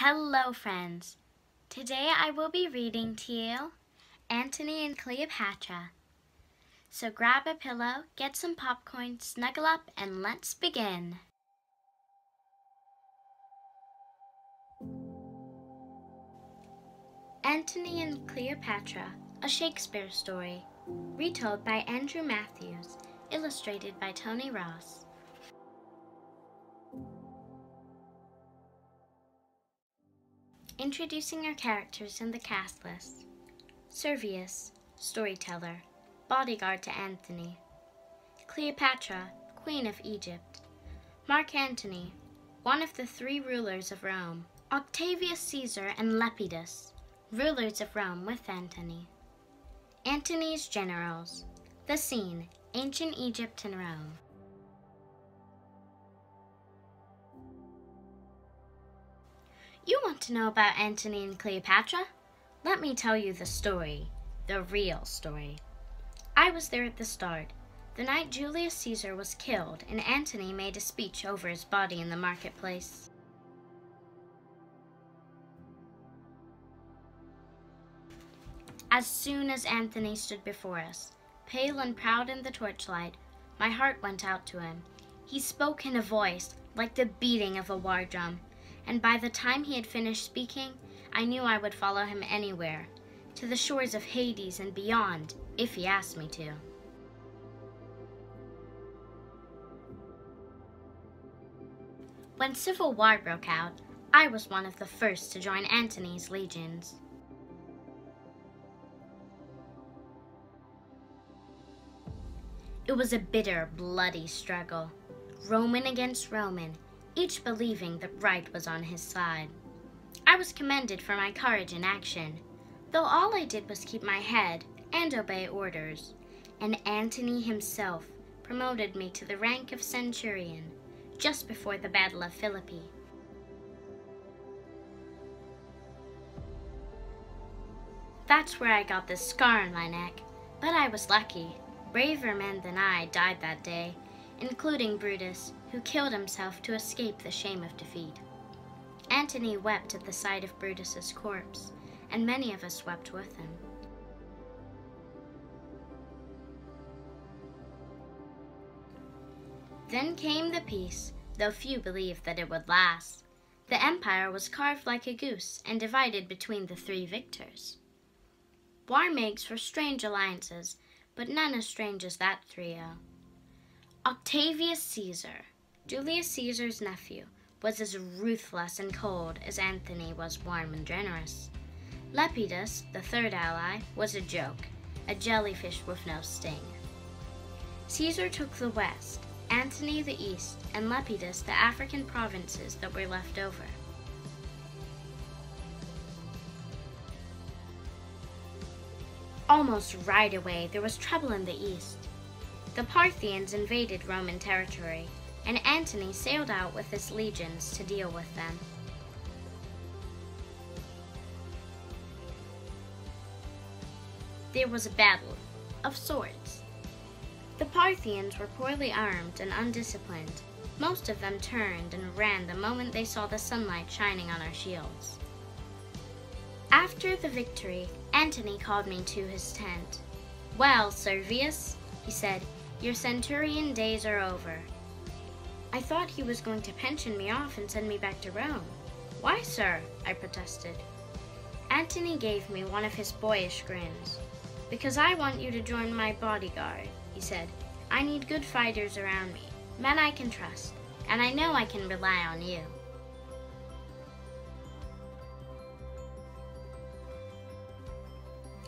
Hello friends! Today I will be reading to you Antony and Cleopatra. So grab a pillow, get some popcorn, snuggle up, and let's begin. Antony and Cleopatra, a Shakespeare story, retold by Andrew Matthews, illustrated by Tony Ross. Introducing our characters in the cast list. Servius, storyteller, bodyguard to Antony. Cleopatra, Queen of Egypt. Mark Antony, one of the 3 rulers of Rome. Octavius Caesar and Lepidus, rulers of Rome with Antony. Antony's generals. The scene, ancient Egypt and Rome. You want to know about Antony and Cleopatra? Let me tell you the story, the real story. I was there at the start, the night Julius Caesar was killed and Antony made a speech over his body in the marketplace. As soon as Antony stood before us, pale and proud in the torchlight, my heart went out to him. He spoke in a voice like the beating of a war drum, and by the time he had finished speaking, I knew I would follow him anywhere, to the shores of Hades and beyond, if he asked me to. When civil war broke out, I was one of the first to join Antony's legions. It was a bitter, bloody struggle, Roman against Roman, each believing that right was on his side. I was commended for my courage in action, though all I did was keep my head and obey orders, and Antony himself promoted me to the rank of centurion just before the Battle of Philippi. That's where I got this scar on my neck, but I was lucky. Braver men than I died that day, including Brutus, who killed himself to escape the shame of defeat. Antony wept at the sight of Brutus's corpse, and many of us wept with him. Then came the peace, though few believed that it would last. The empire was carved like a goose and divided between the 3 victors. War makes for strange alliances, but none as strange as that trio. Octavius Caesar, Julius Caesar's nephew, was as ruthless and cold as Antony was warm and generous. Lepidus, the 3rd ally, was a joke, a jellyfish with no sting. Caesar took the west, Antony the east, and Lepidus the African provinces that were left over. Almost right away, there was trouble in the east. The Parthians invaded Roman territory, and Antony sailed out with his legions to deal with them. There was a battle, of sorts. The Parthians were poorly armed and undisciplined. Most of them turned and ran the moment they saw the sunlight shining on our shields. After the victory, Antony called me to his tent. "Well, Servius," he said, "your centurion days are over." I thought he was going to pension me off and send me back to Rome. "Why, sir?" I protested. Antony gave me one of his boyish grins. "Because I want you to join my bodyguard," he said. "I need good fighters around me, men I can trust, and I know I can rely on you."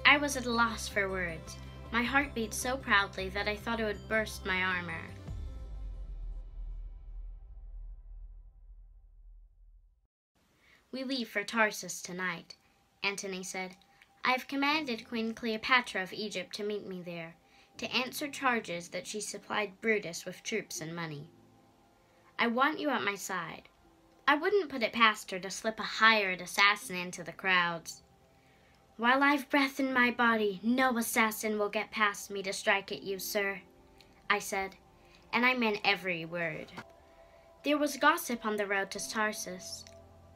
I was at a loss for words. My heart beat so proudly that I thought it would burst my armor. "We leave for Tarsus tonight," Antony said. "I have commanded Queen Cleopatra of Egypt to meet me there, to answer charges that she supplied Brutus with troops and money. I want you at my side. I wouldn't put it past her to slip a hired assassin into the crowds. While I've breath in my body, no assassin will get past me to strike at you, sir," I said, and I meant every word. There was gossip on the road to Tarsus.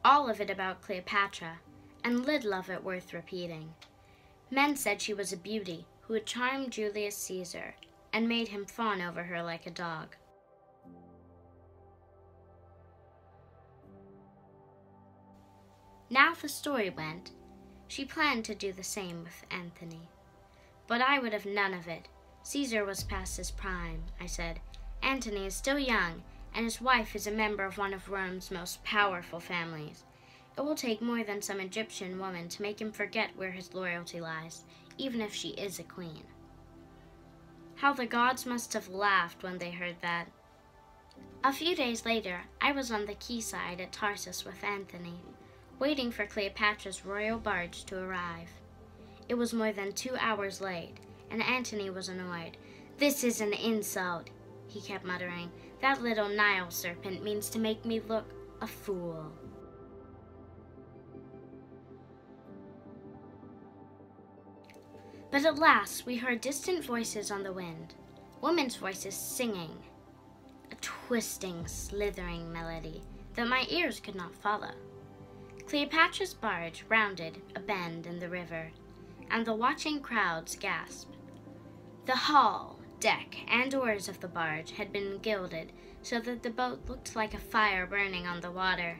all of it about Cleopatra, and little of it worth repeating. Men said she was a beauty who had charmed Julius Caesar and made him fawn over her like a dog. Now the story went, she planned to do the same with Antony. But I would have none of it. Caesar was past his prime, I said. Antony is still young, and his wife is a member of one of Rome's most powerful families. It will take more than some Egyptian woman to make him forget where his loyalty lies, even if she is a queen. How the gods must have laughed when they heard that. A few days later, I was on the quayside at Tarsus with Antony, waiting for Cleopatra's royal barge to arrive. It was more than 2 hours late, and Antony was annoyed. "This is an insult," he kept muttering. "That little Nile serpent means to make me look a fool." But at last we heard distant voices on the wind, women's voices singing, a twisting, slithering melody that my ears could not follow. Cleopatra's barge rounded a bend in the river, and the watching crowds gasped. The hull, deck, and oars of the barge had been gilded so that the boat looked like a fire burning on the water.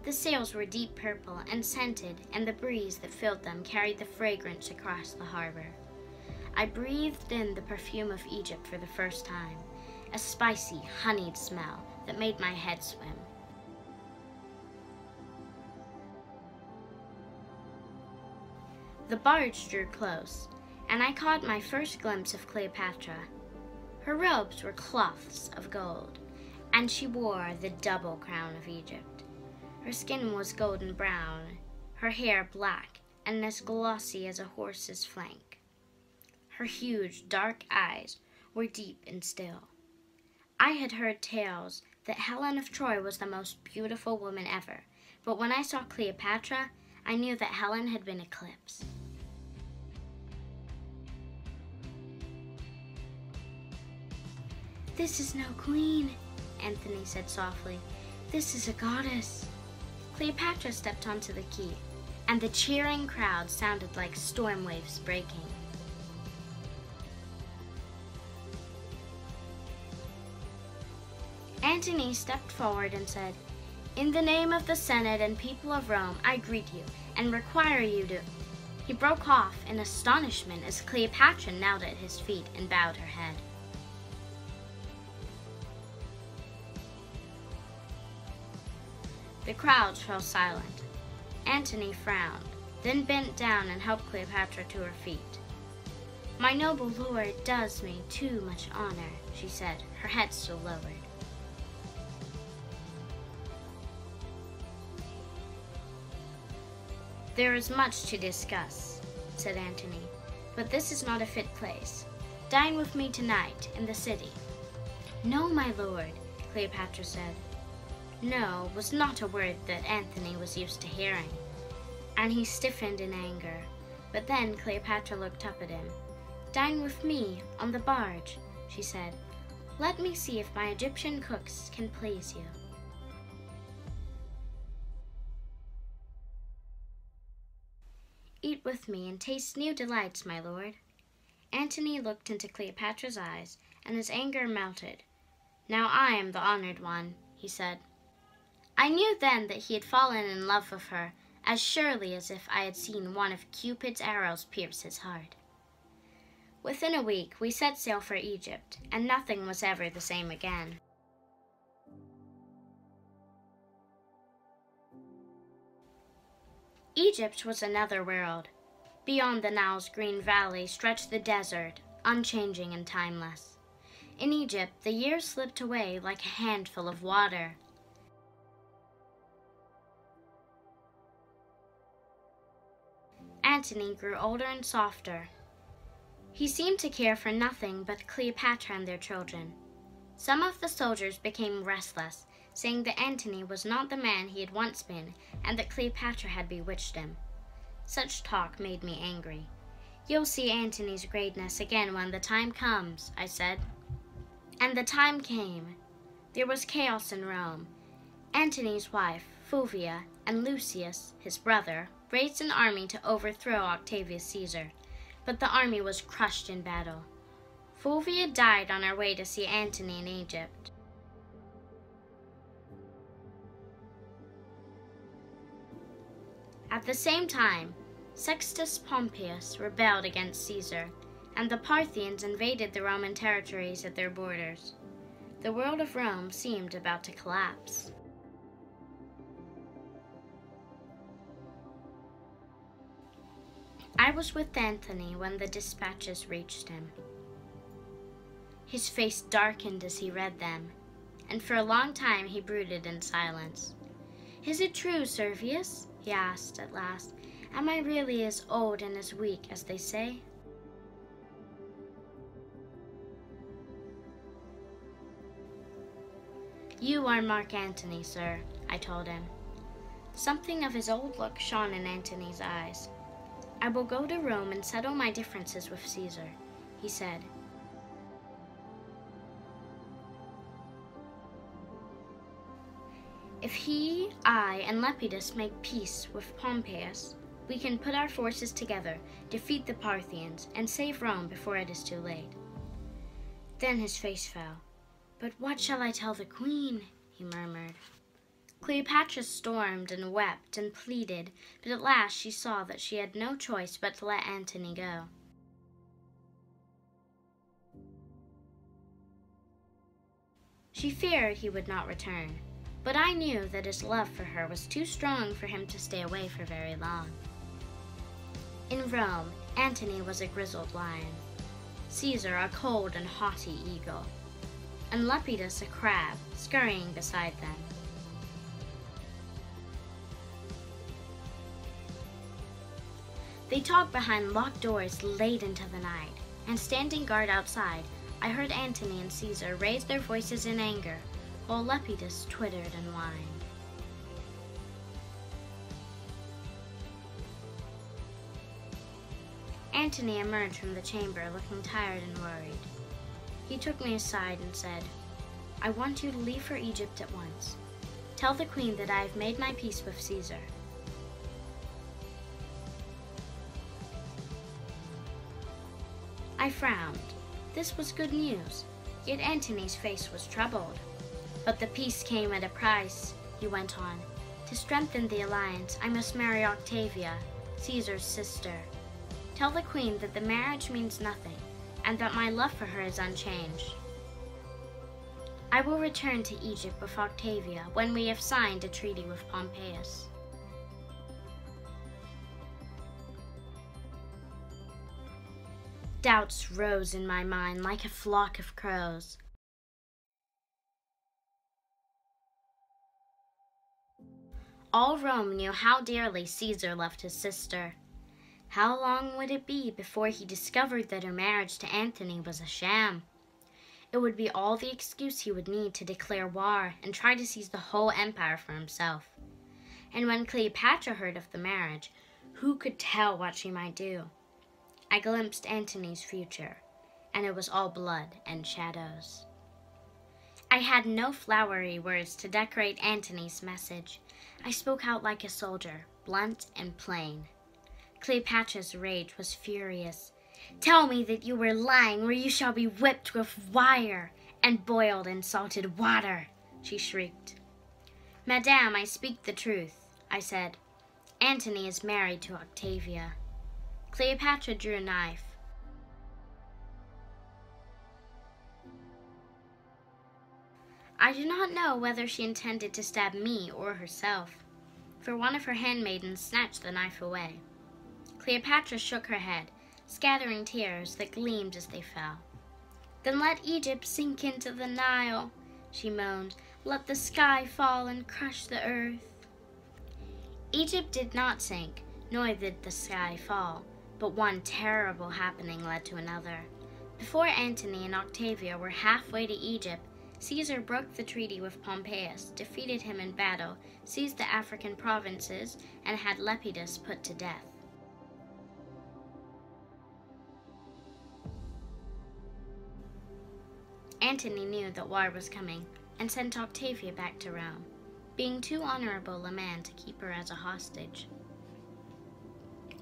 The sails were deep purple and scented, and the breeze that filled them carried the fragrance across the harbor. I breathed in the perfume of Egypt for the first time, a spicy, honeyed smell that made my head swim. The barge drew close, and I caught my first glimpse of Cleopatra. Her robes were cloths of gold, and she wore the double crown of Egypt. Her skin was golden brown, her hair black and as glossy as a horse's flank. Her huge, dark eyes were deep and still. I had heard tales that Helen of Troy was the most beautiful woman ever, but when I saw Cleopatra, I knew that Helen had been eclipsed. "This is no queen," Antony said softly. "This is a goddess." Cleopatra stepped onto the quay, and the cheering crowd sounded like storm waves breaking. Antony stepped forward and said, "In the name of the Senate and people of Rome, I greet you and require you to..." He broke off in astonishment as Cleopatra knelt at his feet and bowed her head. The crowd fell silent. Antony frowned, then bent down and helped Cleopatra to her feet. "My noble lord does me too much honor," she said, her head still lowered. "There is much to discuss," said Antony, "but this is not a fit place. Dine with me tonight in the city." "No, my lord," Cleopatra said. "No" was not a word that Antony was used to hearing, and he stiffened in anger. But then Cleopatra looked up at him. "Dine with me on the barge," she said. "Let me see if my Egyptian cooks can please you." "Eat with me and taste new delights, my lord." Antony looked into Cleopatra's eyes, and his anger melted. "Now I am the honored one," he said. I knew then that he had fallen in love with her, as surely as if I had seen one of Cupid's arrows pierce his heart. Within a week, we set sail for Egypt, and nothing was ever the same again. Egypt was another world. Beyond the Nile's green valley stretched the desert, unchanging and timeless. In Egypt, the years slipped away like a handful of water. Antony grew older and softer. He seemed to care for nothing but Cleopatra and their children. Some of the soldiers became restless, saying that Antony was not the man he had once been, and that Cleopatra had bewitched him. Such talk made me angry. "You'll see Antony's greatness again when the time comes," I said. And the time came. There was chaos in Rome. Antony's wife, Fulvia, and Lucius, his brother, raised an army to overthrow Octavius Caesar, but the army was crushed in battle. Fulvia died on her way to see Antony in Egypt. At the same time, Sextus Pompeius rebelled against Caesar, and the Parthians invaded the Roman territories at their borders. The world of Rome seemed about to collapse. I was with Antony when the dispatches reached him. His face darkened as he read them, and for a long time he brooded in silence. "Is it true, Servius?" he asked at last. "Am I really as old and as weak as they say?" "You are Mark Antony, sir," I told him. Something of his old look shone in Antony's eyes. "I will go to Rome and settle my differences with Caesar," he said. "If he, I, and Lepidus make peace with Pompeius, we can put our forces together, defeat the Parthians, and save Rome before it is too late." Then his face fell. "But what shall I tell the queen?" he murmured. Cleopatra stormed and wept and pleaded, but at last she saw that she had no choice but to let Antony go. She feared he would not return, but I knew that his love for her was too strong for him to stay away for very long. In Rome, Antony was a grizzled lion, Caesar a cold and haughty eagle, and Lepidus a crab scurrying beside them. They talked behind locked doors late into the night, and standing guard outside, I heard Antony and Caesar raise their voices in anger, while Lepidus twittered and whined. Antony emerged from the chamber looking tired and worried. He took me aside and said, "I want you to leave for Egypt at once. Tell the queen that I have made my peace with Caesar." I frowned. This was good news, yet Antony's face was troubled. "But the peace came at a price," he went on. "To strengthen the alliance, I must marry Octavia, Caesar's sister. Tell the queen that the marriage means nothing, and that my love for her is unchanged. I will return to Egypt with Octavia when we have signed a treaty with Pompeius." Doubts rose in my mind like a flock of crows. All Rome knew how dearly Caesar loved his sister. How long would it be before he discovered that her marriage to Antony was a sham? It would be all the excuse he would need to declare war and try to seize the whole empire for himself. And when Cleopatra heard of the marriage, who could tell what she might do? I glimpsed Antony's future, and it was all blood and shadows. I had no flowery words to decorate Antony's message. I spoke out like a soldier, blunt and plain. Cleopatra's rage was furious. "Tell me that you were lying, or you shall be whipped with wire and boiled in salted water," she shrieked. "Madame, I speak the truth," I said. "Antony is married to Octavia." Cleopatra drew a knife. I do not know whether she intended to stab me or herself, for one of her handmaidens snatched the knife away. Cleopatra shook her head, scattering tears that gleamed as they fell. "Then let Egypt sink into the Nile," she moaned. "Let the sky fall and crush the earth." Egypt did not sink, nor did the sky fall, but one terrible happening led to another. Before Antony and Octavia were halfway to Egypt, Caesar broke the treaty with Pompeius, defeated him in battle, seized the African provinces, and had Lepidus put to death. Antony knew that war was coming and sent Octavia back to Rome. being too honorable a man to keep her as a hostage.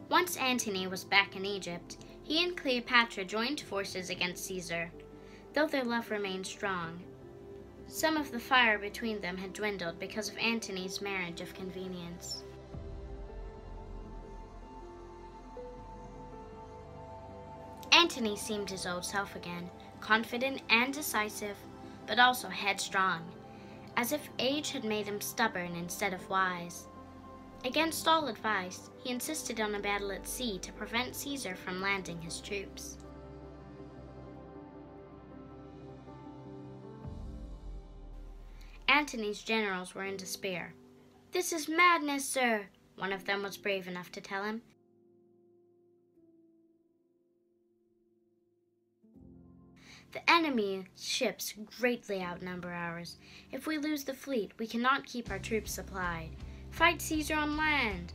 Once Antony was back in Egypt, he and Cleopatra joined forces against Caesar, though their love remained strong. Some of the fire between them had dwindled because of Antony's marriage of convenience. Antony seemed his old self again, confident and decisive, but also headstrong, as if age had made him stubborn instead of wise. Against all advice, he insisted on a battle at sea to prevent Caesar from landing his troops. Antony's generals were in despair. "This is madness, sir," one of them was brave enough to tell him. "The enemy's ships greatly outnumber ours. If we lose the fleet, we cannot keep our troops supplied. Fight Caesar on land."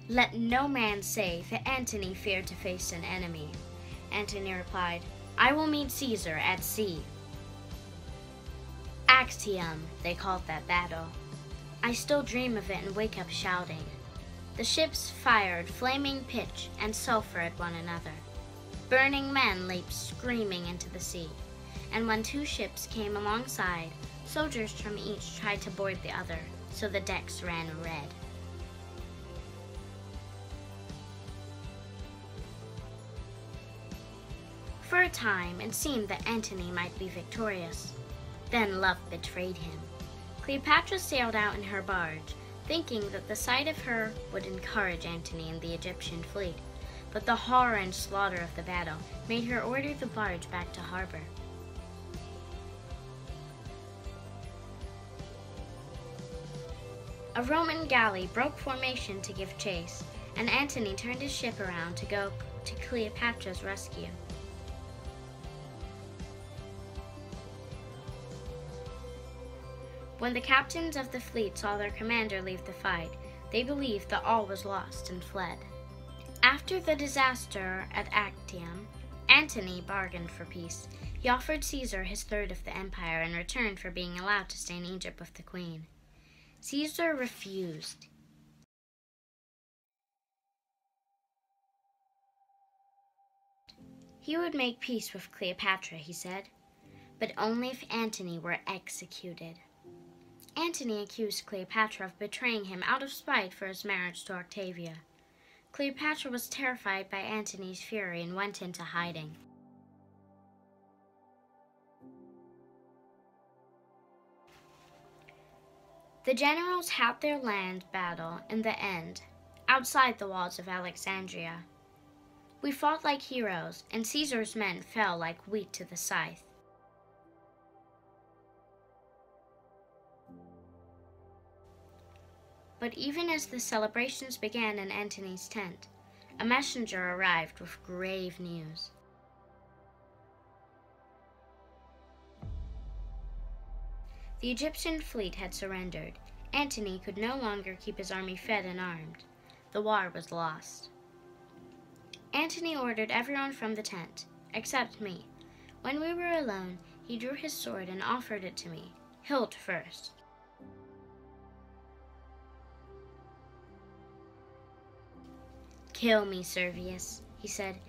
"Let no man say that Antony feared to face an enemy," Antony replied. "I will meet Caesar at sea." Actium, they called that battle. I still dream of it and wake up shouting. The ships fired flaming pitch and sulfur at one another. Burning men leaped screaming into the sea, and when two ships came alongside, soldiers from each tried to board the other, so the decks ran red. For a time, it seemed that Antony might be victorious. Then love betrayed him. Cleopatra sailed out in her barge, thinking that the sight of her would encourage Antony and the Egyptian fleet, but the horror and slaughter of the battle made her order the barge back to harbor. A Roman galley broke formation to give chase, and Antony turned his ship around to go to Cleopatra's rescue. When the captains of the fleet saw their commander leave the fight, they believed that all was lost and fled. After the disaster at Actium, Antony bargained for peace. He offered Caesar his third of the empire in return for being allowed to stay in Egypt with the queen. Caesar refused. He would make peace with Cleopatra, he said, but only if Antony were executed. Antony accused Cleopatra of betraying him out of spite for his marriage to Octavia. Cleopatra was terrified by Antony's fury and went into hiding. The generals had their land battle in the end, outside the walls of Alexandria. We fought like heroes, and Caesar's men fell like wheat to the scythe. But even as the celebrations began in Antony's tent, a messenger arrived with grave news. The Egyptian fleet had surrendered. Antony could no longer keep his army fed and armed. The war was lost. Antony ordered everyone from the tent, except me. When we were alone, he drew his sword and offered it to me, hilt first. "Kill me, Servius," he said.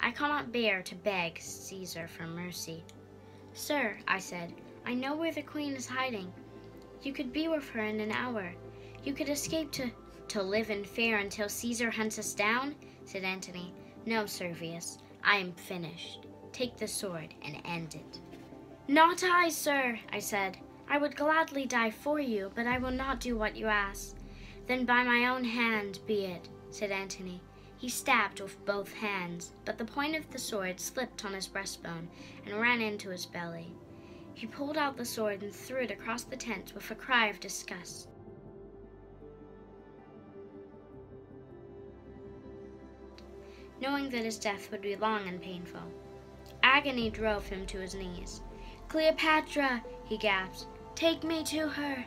"I cannot bear to beg Caesar for mercy." "Sir," I said, "I know where the queen is hiding. You could be with her in an hour. You could escape to live in fear until Caesar hunts us down," said Antony. "No, Servius, I am finished. Take the sword and end it." "Not I, sir," I said. "I would gladly die for you, but I will not do what you ask." "Then by my own hand be it," said Antony. He stabbed with both hands, but the point of the sword slipped on his breastbone and ran into his belly. He pulled out the sword and threw it across the tent with a cry of disgust. Knowing that his death would be long and painful, agony drove him to his knees. "Cleopatra," he gasped, "take me to her."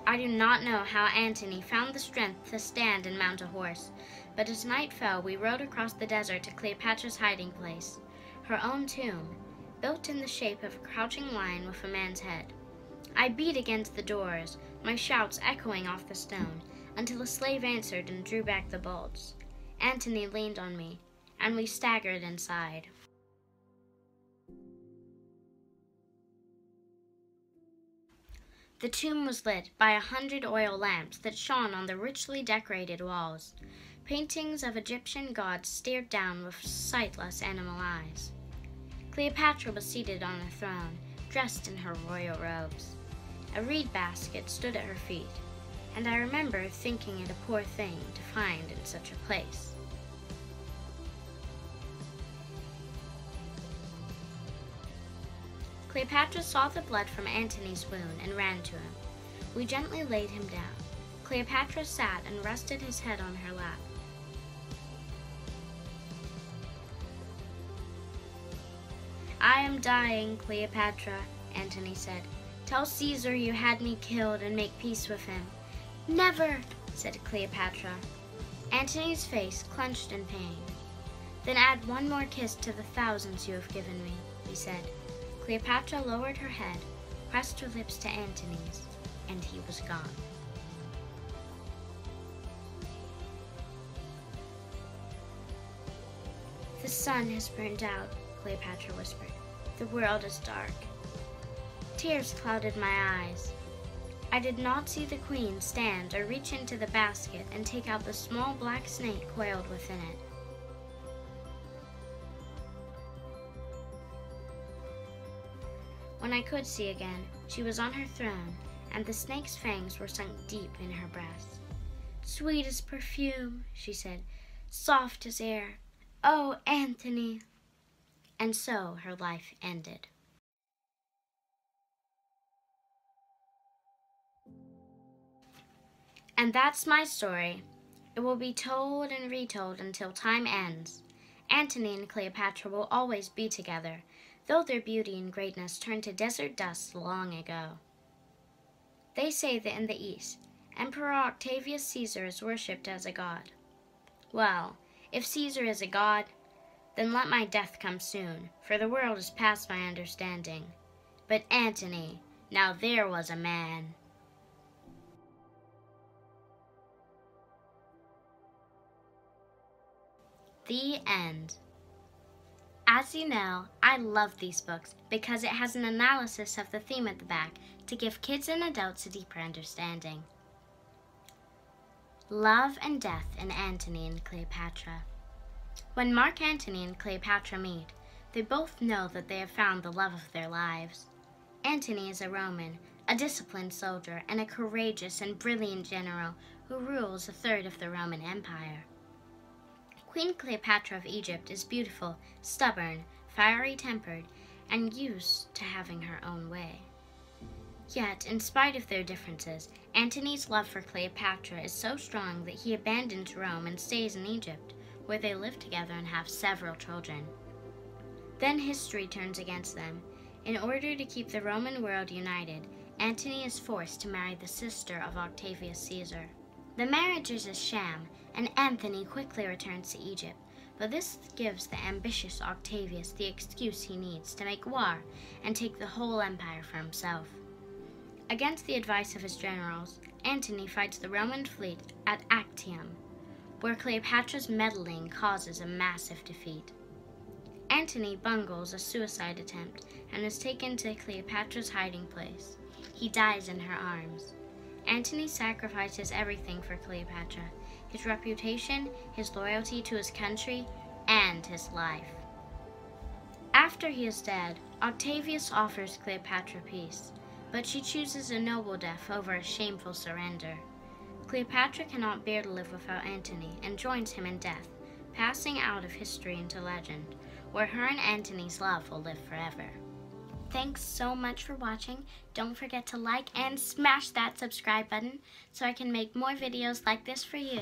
I do not know how Antony found the strength to stand and mount a horse, but as night fell, we rode across the desert to Cleopatra's hiding place, her own tomb, built in the shape of a crouching lion with a man's head. I beat against the doors, my shouts echoing off the stone, until a slave answered and drew back the bolts. Antony leaned on me, and we staggered inside. The tomb was lit by 100 oil lamps that shone on the richly decorated walls. Paintings of Egyptian gods stared down with sightless animal eyes. Cleopatra was seated on a throne, dressed in her royal robes. A reed basket stood at her feet, and I remember thinking it a poor thing to find in such a place. Cleopatra saw the blood from Antony's wound and ran to him. We gently laid him down. Cleopatra sat and rested his head on her lap. "I am dying, Cleopatra," Antony said. "Tell Caesar you had me killed and make peace with him." "Never," said Cleopatra. Antony's face clenched in pain. "Then add one more kiss to the thousands you have given me," he said. Cleopatra lowered her head, pressed her lips to Antony's, and he was gone. "The sun has burned out," Cleopatra whispered. "The world is dark." Tears clouded my eyes. I did not see the queen stand or reach into the basket and take out the small black snake coiled within it. When I could see again, she was on her throne, and the snake's fangs were sunk deep in her breast. "Sweet as perfume," she said, "soft as air. Oh, Antony!" And so her life ended. And that's my story. It will be told and retold until time ends. Antony and Cleopatra will always be together, though their beauty and greatness turned to desert dust long ago. They say that in the East, Emperor Octavius Caesar is worshipped as a god. Well, if Caesar is a god, then let my death come soon, for the world is past my understanding. But Antony, now there was a man. The end. As you know, I love these books because it has an analysis of the theme at the back to give kids and adults a deeper understanding. Love and death in Antony and Cleopatra. When Mark Antony and Cleopatra meet, they both know that they have found the love of their lives. Antony is a Roman, a disciplined soldier, and a courageous and brilliant general who rules a third of the Roman Empire. Queen Cleopatra of Egypt is beautiful, stubborn, fiery-tempered, and used to having her own way. Yet, in spite of their differences, Antony's love for Cleopatra is so strong that he abandons Rome and stays in Egypt, where they live together and have several children. Then history turns against them. In order to keep the Roman world united, Antony is forced to marry the sister of Octavius Caesar. The marriage is a sham, and Antony quickly returns to Egypt, but this gives the ambitious Octavius the excuse he needs to make war and take the whole empire for himself. Against the advice of his generals, Antony fights the Roman fleet at Actium, where Cleopatra's meddling causes a massive defeat. Antony bungles a suicide attempt and is taken to Cleopatra's hiding place. He dies in her arms. Antony sacrifices everything for Cleopatra, his reputation, his loyalty to his country, and his life. After he is dead, Octavius offers Cleopatra peace, but she chooses a noble death over a shameful surrender. Cleopatra cannot bear to live without Antony and joins him in death, passing out of history into legend, where her and Antony's love will live forever. Thanks so much for watching. Don't forget to like and smash that subscribe button so I can make more videos like this for you.